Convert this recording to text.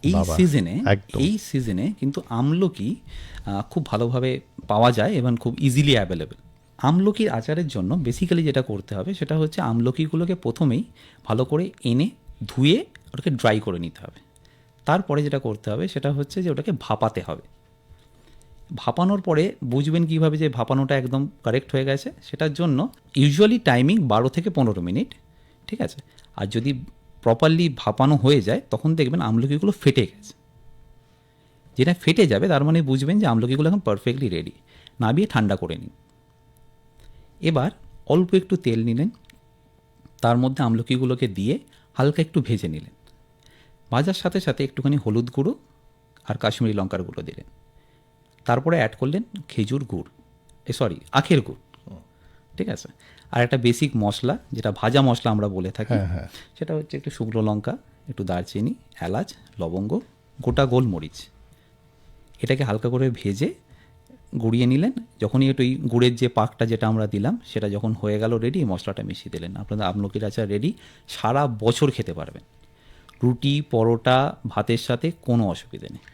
এই বাবা, সিজনে একদম। এই সিজনে কিন্তু আমলকি খুব ভালোভাবে পাওয়া যায় এবং খুব ইজিলি অ্যাভেলেবেল। আমলকির আচারের জন্য বেসিক্যালি যেটা করতে হবে সেটা হচ্ছে আমলকিগুলোকে প্রথমেই ভালো করে এনে ধুয়ে ওটাকে ড্রাই করে নিতে হবে। তারপরে যেটা করতে হবে সেটা হচ্ছে যে ওটাকে ভাপাতে হবে। ভাপানোর পরে বুঝবেন কীভাবে যে ভাপানোটা একদম কারেক্ট হয়ে গেছে, সেটার জন্য ইউজুয়ালি টাইমিং 12 থেকে 15 মিনিট, ঠিক আছে। আর যদি প্রপারলি ভাপানো হয়ে যায় তখন দেখবেন আমলকিগুলো ফেটে গেছে। যেটা ফেটে যাবে তার মানে বুঝবেন যে আমলকিগুলো এখন পারফেক্টলি রেডি। নামিয়ে ঠান্ডা করে নিন। এবার অল্প একটু তেল নিলেন, তার মধ্যে আমলকিগুলোকে দিয়ে হালকা একটু ভেজে নিলেন। ভাজার সাথে সাথে একটুখানি হলুদ গুঁড়ো আর কাশ্মীরি লঙ্কার গুঁড়ো দিলেন। তারপরে অ্যাড করলেন খেজুর গুড়, আখের গুড়, ঠিক আছে। আর একটা বেসিক মশলা যেটা ভাজা মশলা আমরা বলে থাকি, সেটা হচ্ছে একটু শুকনো লঙ্কা, একটু দারচিনি, এলাচ, লবঙ্গ, গোটা গোলমরিচ। এটাকে হালকা করে ভেজে গুঁড়িয়ে নিলেন। যখনই একটু গুড়ের যে পাকটা যেটা আমরা দিলাম সেটা যখন হয়ে গেল রেডি, মশলাটা মিশিয়ে দিলেন, আপনাদের আমলকির আচার রেডি। সারা বছর খেতে পারবেন, রুটি, পরোটা, ভাতের সাথে কোনো অসুবিধে নেই।